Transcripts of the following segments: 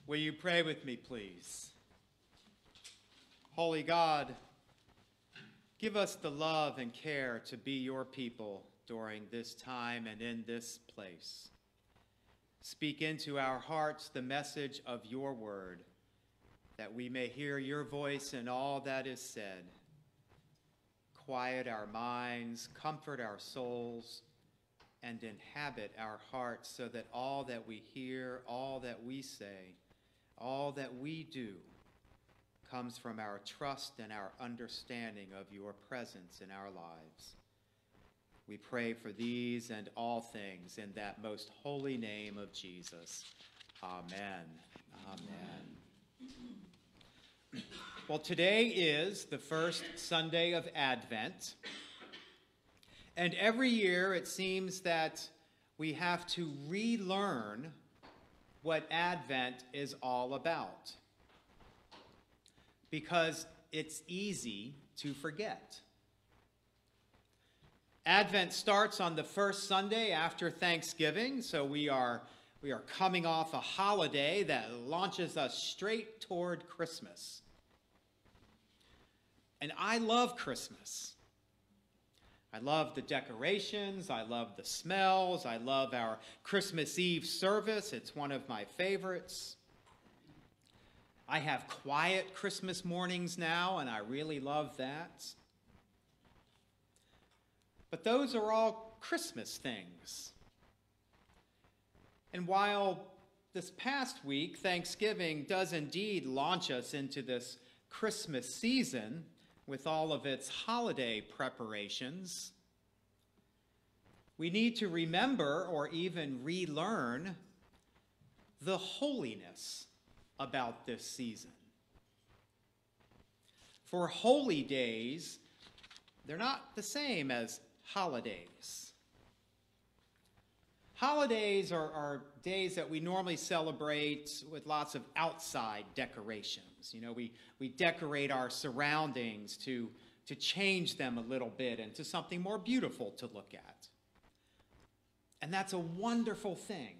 Will you pray with me, please? Holy God, give us the love and care to be your people during this time and in this place. Speak into our hearts the message of your word, that we may hear your voice in all that is said. Quiet our minds, comfort our souls, and inhabit our hearts so that all that we hear, all that we say, all that we do comes from our trust and our understanding of your presence in our lives. We pray for these and all things in that most holy name of Jesus. Amen. Amen. Well, today is the first Sunday of Advent. And every year it seems that we have to relearn what Advent is all about, because it's easy to forget. Advent starts on the first Sunday after Thanksgiving, so we are coming off a holiday that launches us straight toward Christmas. And I love Christmas. I love the decorations, I love the smells, I love our Christmas Eve service. It's one of my favorites. I have quiet Christmas mornings now, and I really love that. But those are all Christmas things. And while this past week, Thanksgiving does indeed launch us into this Christmas season with all of its holiday preparations, we need to remember or even relearn the holiness about this season. For holy days, they're not the same as holidays. Holidays are days that we normally celebrate with lots of outside decorations. You know, we decorate our surroundings to change them a little bit into something more beautiful to look at. And that's a wonderful thing.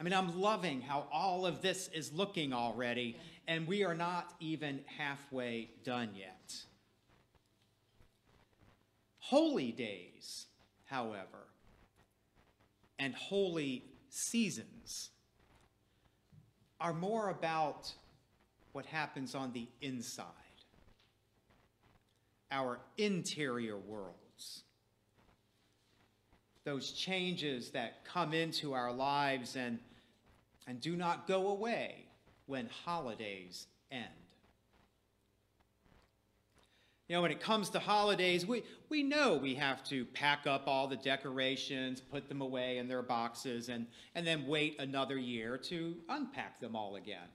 I mean, I'm loving how all of this is looking already, and we are not even halfway done yet. Holy days, however, and holy seasons are more about what happens on the inside, our interior worlds, those changes that come into our lives and do not go away when holidays end. You know, when it comes to holidays, we know we have to pack up all the decorations, put them away in their boxes, and then wait another year to unpack them all again.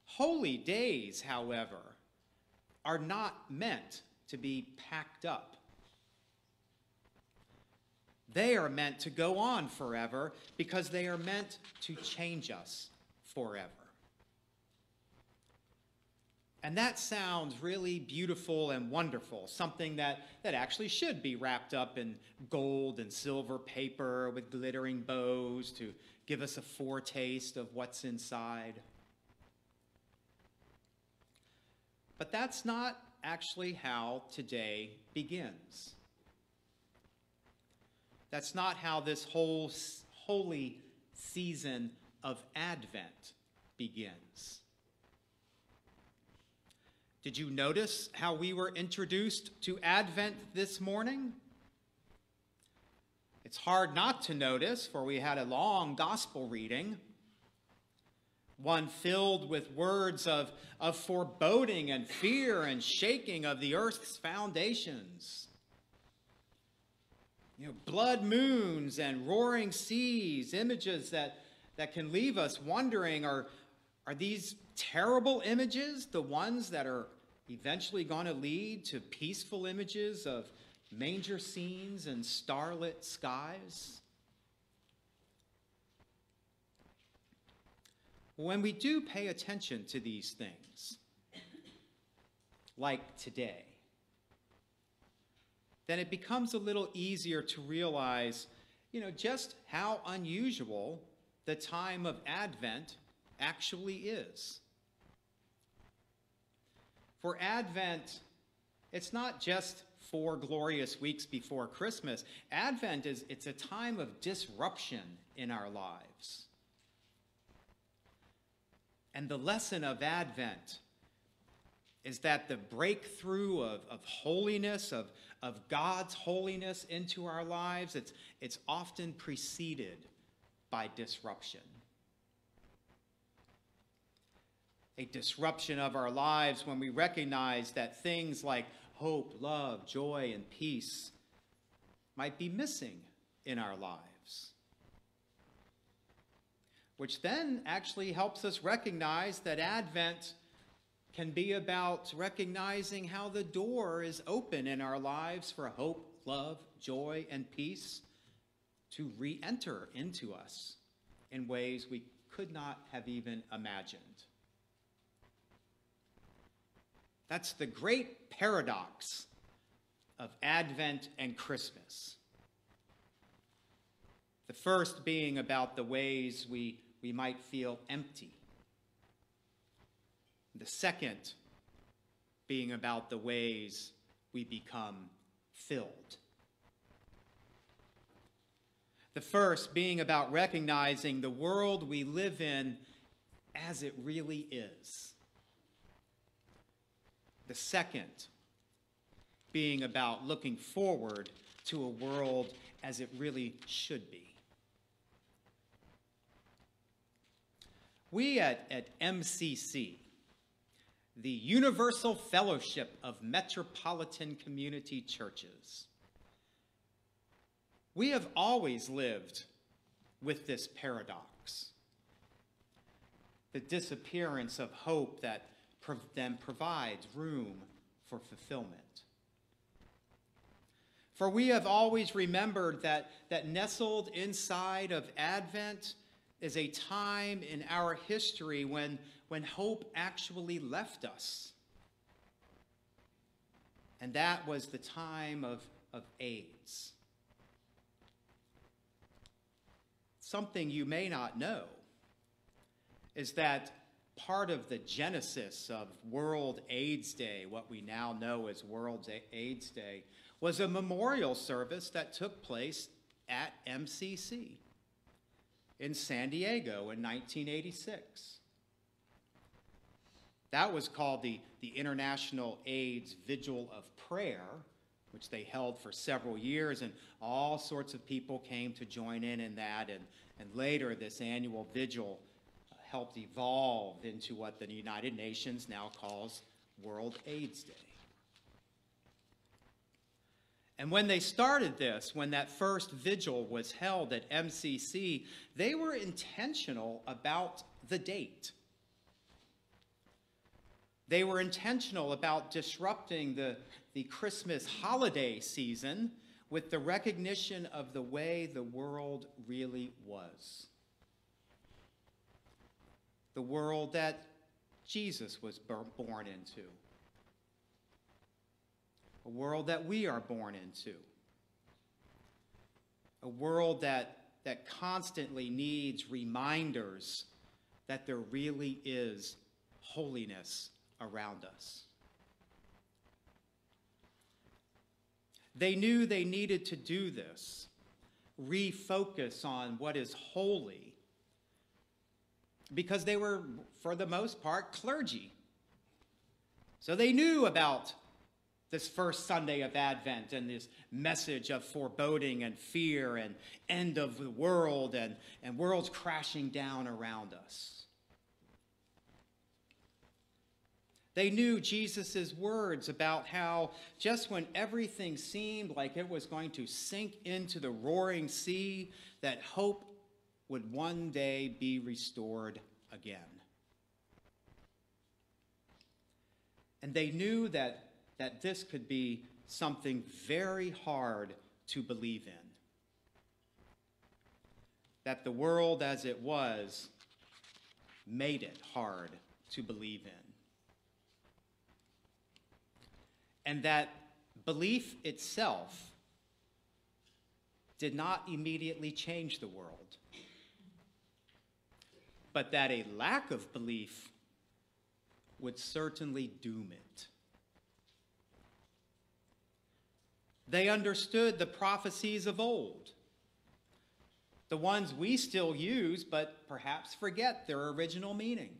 Holy days, however, are not meant to be packed up. They are meant to go on forever because they are meant to change us forever. And that sounds really beautiful and wonderful, something that actually should be wrapped up in gold and silver paper with glittering bows to give us a foretaste of what's inside. But that's not actually how today begins. That's not how this whole holy season of Advent begins. Did you notice how we were introduced to Advent this morning? It's hard not to notice, for we had a long gospel reading, one filled with words of foreboding and fear and shaking of the earth's foundations. You know, blood moons and roaring seas, images that can leave us wondering, are these terrible images the ones that are eventually going to lead to peaceful images of manger scenes and starlit skies? When we do pay attention to these things, like today, then it becomes a little easier to realize, just how unusual the time of Advent actually is. For Advent, it's not just 4 glorious weeks before Christmas. Advent it's a time of disruption in our lives. And the lesson of Advent is that the breakthrough of holiness, of God's holiness into our lives, it's often preceded by disruption. A disruption of our lives when we recognize that things like hope, love, joy, and peace might be missing in our lives. Which then actually helps us recognize that Advent can be about recognizing how the door is open in our lives for hope, love, joy, and peace to re-enter into us in ways we could not have even imagined. That's the great paradox of Advent and Christmas. The first being about the ways we might feel empty. The second being about the ways we become filled. The first being about recognizing the world we live in as it really is. The second being about looking forward to a world as it really should be. We at MCC, the Universal Fellowship of Metropolitan Community Churches, we have always lived with this paradox. The disappearance of hope that then provides room for fulfillment. For we have always remembered that nestled inside of Advent is a time in our history when hope actually left us. And that was the time of AIDS. Something you may not know is that part of the genesis of World AIDS Day, what we now know as World AIDS Day, was a memorial service that took place at MCC in San Diego in 1986. That was called the International AIDS Vigil of Prayer, which they held for several years, and all sorts of people came to join in that, and later this annual vigil helped evolve into what the United Nations now calls World AIDS Day. And when they started this, when that first vigil was held at MCC, they were intentional about the date. They were intentional about disrupting the Christmas holiday season with the recognition of the way the world really was. The world that Jesus was born into. A world that we are born into. A world that constantly needs reminders that there really is holiness around us. They knew they needed to do this, refocus on what is holy, because they were, for the most part, clergy. So they knew about this first Sunday of Advent and this message of foreboding and fear and end of the world and worlds crashing down around us. They knew Jesus' words about how just when everything seemed like it was going to sink into the roaring sea, that hope would one day be restored again. And they knew that this could be something very hard to believe in. That the world as it was made it hard to believe in. And that belief itself did not immediately change the world. but that a lack of belief would certainly doom it. They understood the prophecies of old, the ones we still use, but perhaps forget their original meaning.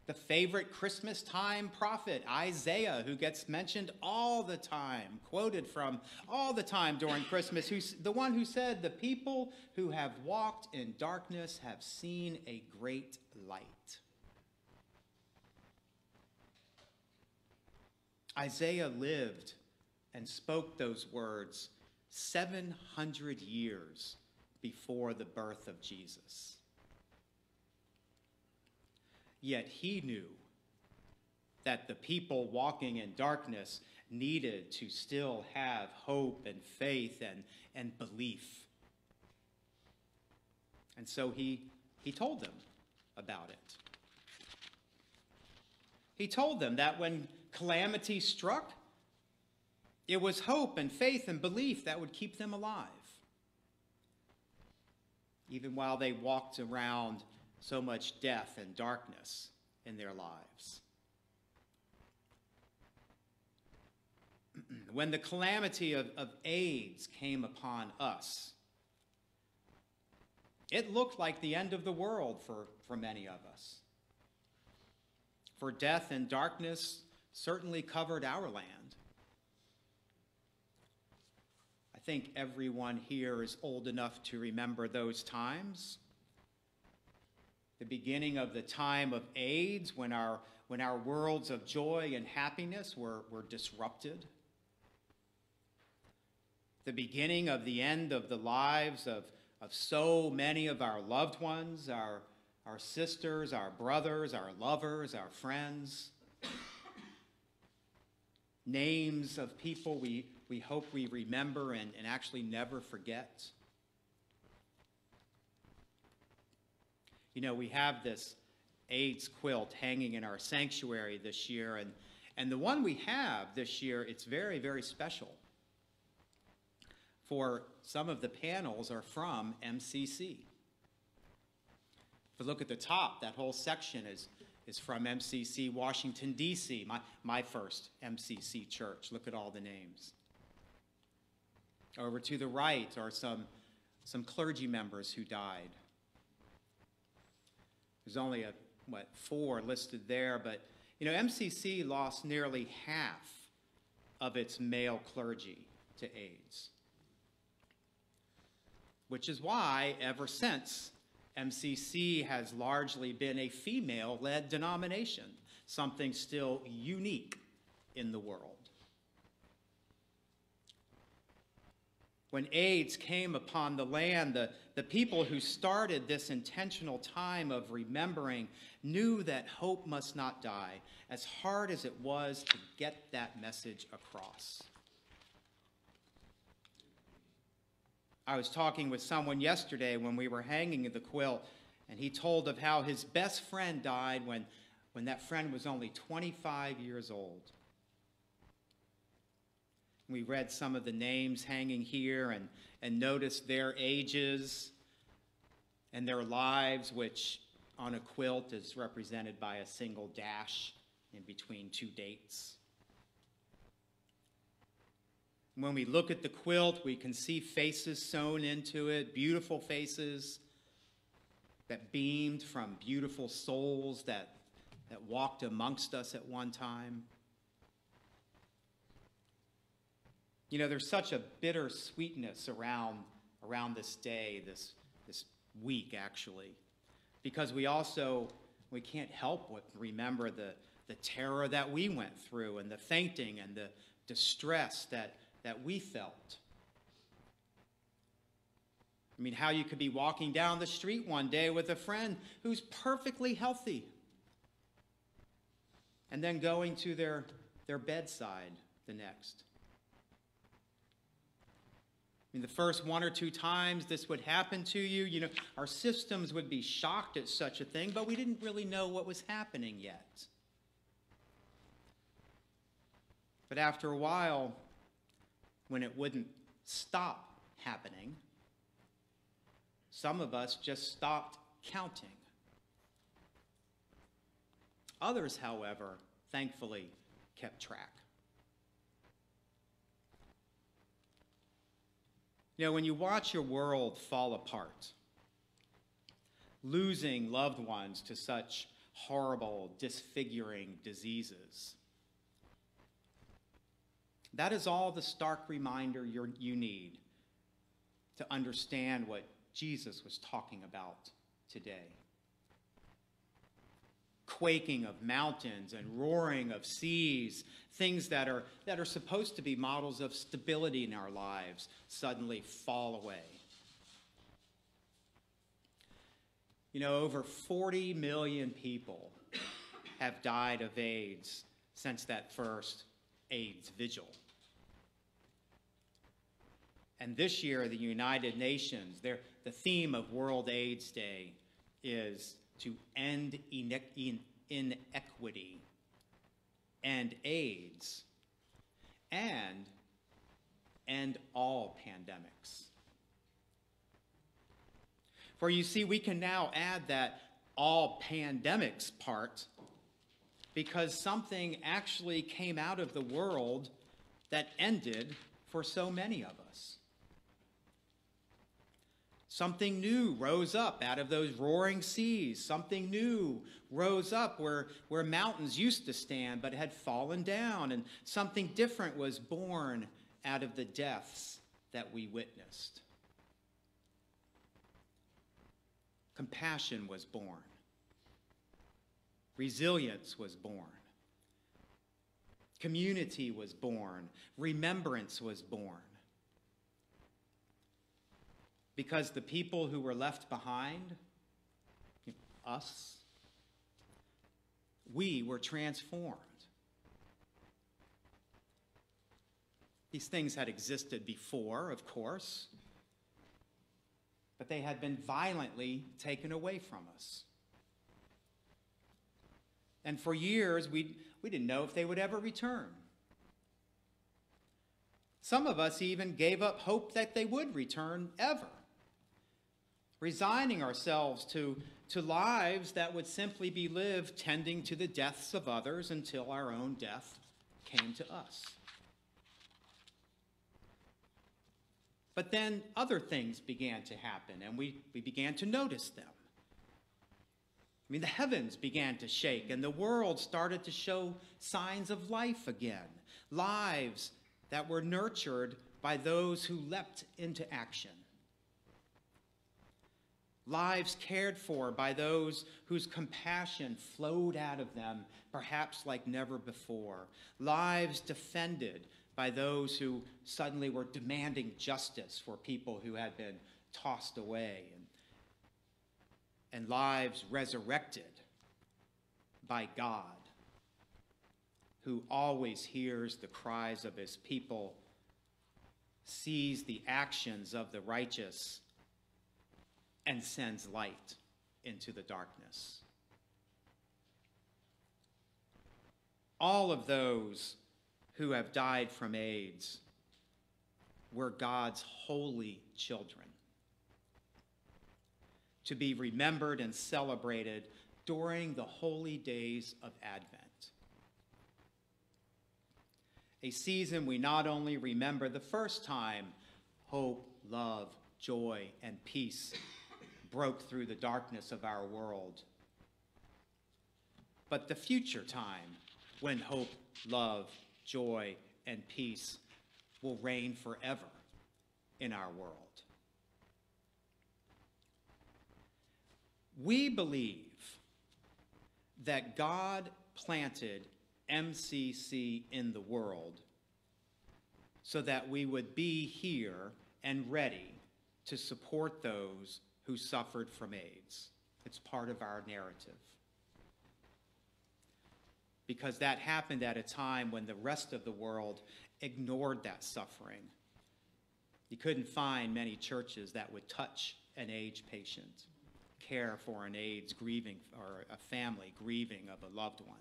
The favorite Christmas time prophet, Isaiah, who gets mentioned all the time, quoted from all the time during Christmas, the one who said, "The people who have walked in darkness have seen a great light." Isaiah lived and spoke those words 700 years before the birth of Jesus. Yet he knew that the people walking in darkness needed to still have hope and faith and belief. And so he told them about it. He told them that when calamity struck, it was hope and faith and belief that would keep them alive, even while they walked around so much death and darkness in their lives. When the calamity of AIDS came upon us, it looked like the end of the world for many of us. For death and darkness certainly covered our land. I think everyone here is old enough to remember those times. The beginning of the time of AIDS, when our worlds of joy and happiness were disrupted. The beginning of the end of the lives of so many of our loved ones, our sisters, our brothers, our lovers, our friends. Names of people we hope we remember and actually never forget. You know, we have this AIDS quilt hanging in our sanctuary this year, and the one we have this year, it's very, very special. For some of the panels are from MCC. If you look at the top, that whole section is from MCC Washington, D.C., my first MCC church. Look at all the names. Over to the right are some clergy members who died. There's only 4 listed there, but you know, MCC lost nearly half of its male clergy to AIDS, which is why ever since MCC has largely been a female-led denomination, something still unique in the world. When AIDS came upon the land, the people who started this intentional time of remembering knew that hope must not die, as hard as it was to get that message across. I was talking with someone yesterday when we were hanging the quilt, and he told of how his best friend died when that friend was only 25 years old. We read some of the names hanging here and noticed their ages and their lives, which on a quilt is represented by a single dash in between 2 dates. When we look at the quilt, we can see faces sewn into it, beautiful faces that beamed from beautiful souls that walked amongst us at one time. You know, there's such a bitter sweetness around this day, this week actually, because we can't help but remember the terror that we went through and the fainting and the distress that we felt. I mean, how you could be walking down the street one day with a friend who's perfectly healthy and then going to their bedside the next. I mean, the first 1 or 2 times this would happen to you, you know, our systems would be shocked at such a thing, but we didn't really know what was happening yet. But after a while, when it wouldn't stop happening, Some of us just stopped counting. Others, however, thankfully kept track. You know, when you watch your world fall apart, losing loved ones to such horrible, disfiguring diseases, that is all the stark reminder you need to understand what Jesus was talking about today. Quaking of mountains and roaring of seas, things that are supposed to be models of stability in our lives, suddenly fall away. You know, over 40 million people have died of AIDS since that first AIDS vigil. And this year, the United Nations, the theme of World AIDS Day is to end inequity and AIDS and end all pandemics. For you see, we can now add that all pandemics part because something actually came out of the world that ended for so many of us. Something new rose up out of those roaring seas. Something new rose up where mountains used to stand but had fallen down. And something different was born out of the deaths that we witnessed. Compassion was born. Resilience was born. Community was born. Remembrance was born. Because the people who were left behind, us, we were transformed. These things had existed before, of course, but they had been violently taken away from us. And for years, we didn't know if they would ever return. Some of us even gave up hope that they would return ever, resigning ourselves to lives that would simply be lived tending to the deaths of others until our own death came to us. But then other things began to happen, and we began to notice them. I mean, the heavens began to shake, and the world started to show signs of life again, lives that were nurtured by those who leapt into action. Lives cared for by those whose compassion flowed out of them, perhaps like never before. Lives defended by those who suddenly were demanding justice for people who had been tossed away. And lives resurrected by God, who always hears the cries of his people, sees the actions of the righteous, and sends light into the darkness. All of those who have died from AIDS were God's holy children, to be remembered and celebrated during the holy days of Advent. A season we not only remember the first time hope, love, joy, and peace broke through the darkness of our world, but the future time when hope, love, joy, and peace will reign forever in our world. We believe that God planted MCC in the world so that we would be here and ready to support those who suffered from AIDS. It's part of our narrative. Because that happened at a time when the rest of the world ignored that suffering. You couldn't find many churches that would touch an AIDS patient, care for an AIDS grieving or a family grieving of a loved one.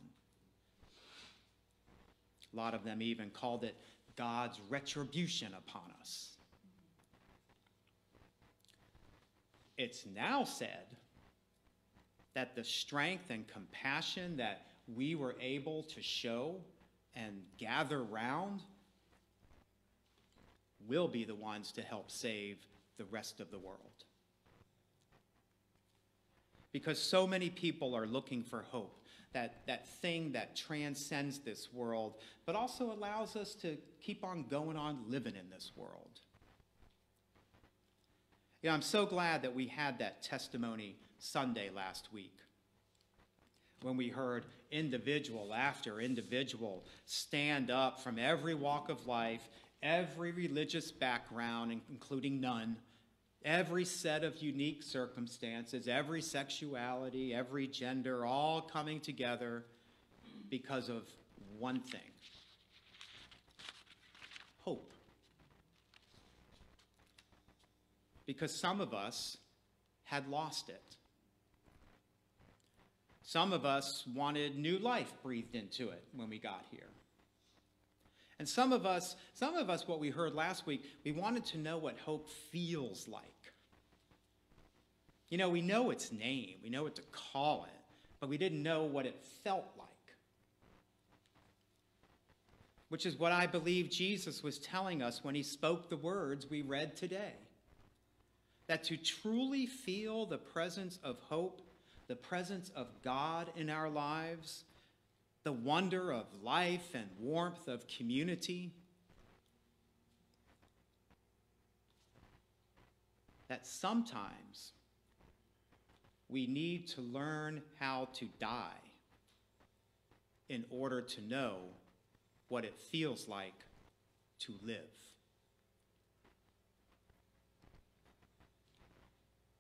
A lot of them even called it God's retribution upon us. It's now said that the strength and compassion that we were able to show and gather round will be the ones to help save the rest of the world. Because so many people are looking for hope, that thing that transcends this world, but also allows us to keep on going on living in this world. You know, I'm so glad that we had that testimony Sunday last week, when we heard individual after individual stand up from every walk of life, every religious background, including none, every set of unique circumstances, every sexuality, every gender, all coming together because of one thing: hope. Because some of us had lost it. Some of us wanted new life breathed into it when we got here. And some of us, what we heard last week, we wanted to know what hope feels like. You know, we know its name, we know what to call it, but we didn't know what it felt like. Which is what I believe Jesus was telling us when he spoke the words we read today. That to truly feel the presence of hope, the presence of God in our lives, the wonder of life and warmth of community, that sometimes we need to learn how to die in order to know what it feels like to live.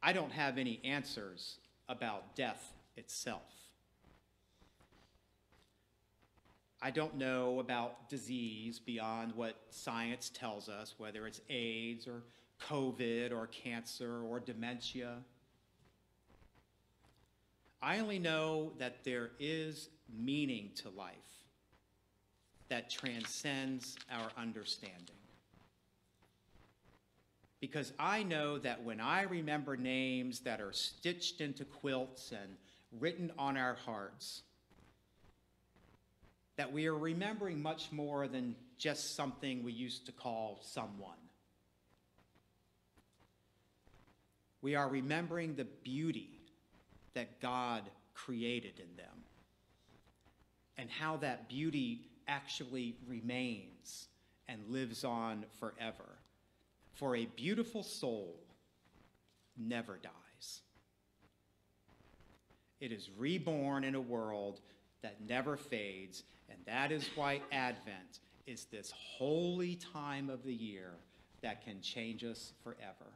I don't have any answers about death itself. I don't know about disease beyond what science tells us, whether it's AIDS or COVID or cancer or dementia. I only know that there is meaning to life that transcends our understanding. Because I know that when I remember names that are stitched into quilts and written on our hearts, that we are remembering much more than just something we used to call someone. We are remembering the beauty that God created in them and how that beauty actually remains and lives on forever. For a beautiful soul never dies. It is reborn in a world that never fades, and that is why Advent is this holy time of the year that can change us forever.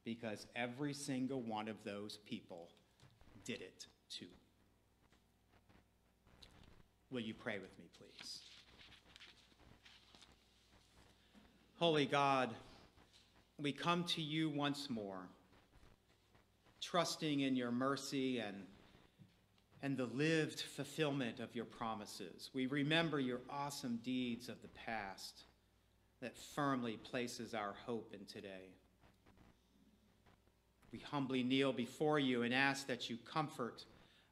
Because every single one of those people did it too. Will you pray with me, please? Holy God, we come to you once more, trusting in your mercy and the lived fulfillment of your promises. We remember your awesome deeds of the past that firmly places our hope in today. We humbly kneel before you and ask that you comfort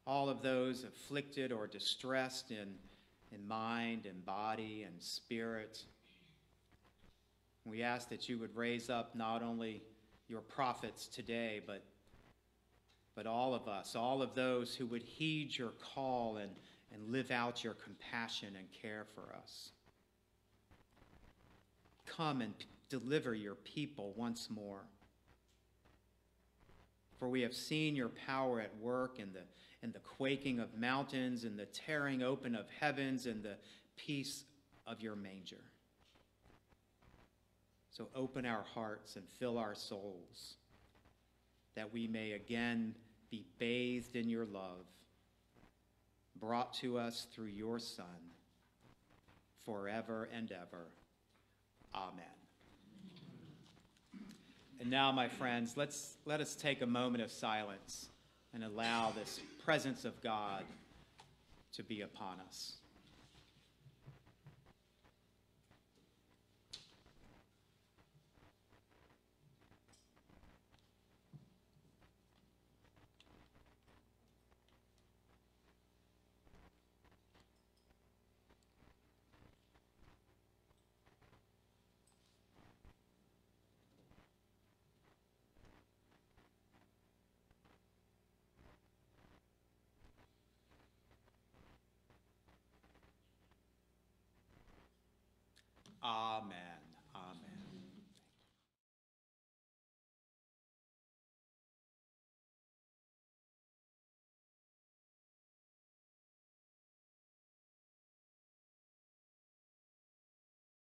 all of those afflicted or distressed in mind and body and spirit. We ask that you would raise up not only your prophets today, but all of us, all of those who would heed your call and live out your compassion and care for us. Come and deliver your people once more. For we have seen your power at work in the quaking of mountains, in the tearing open of heavens, and the peace of your manger. So open our hearts and fill our souls, that we may again be bathed in your love, brought to us through your Son, forever and ever. Amen. And now, my friends, let us take a moment of silence and allow this presence of God to be upon us. Amen.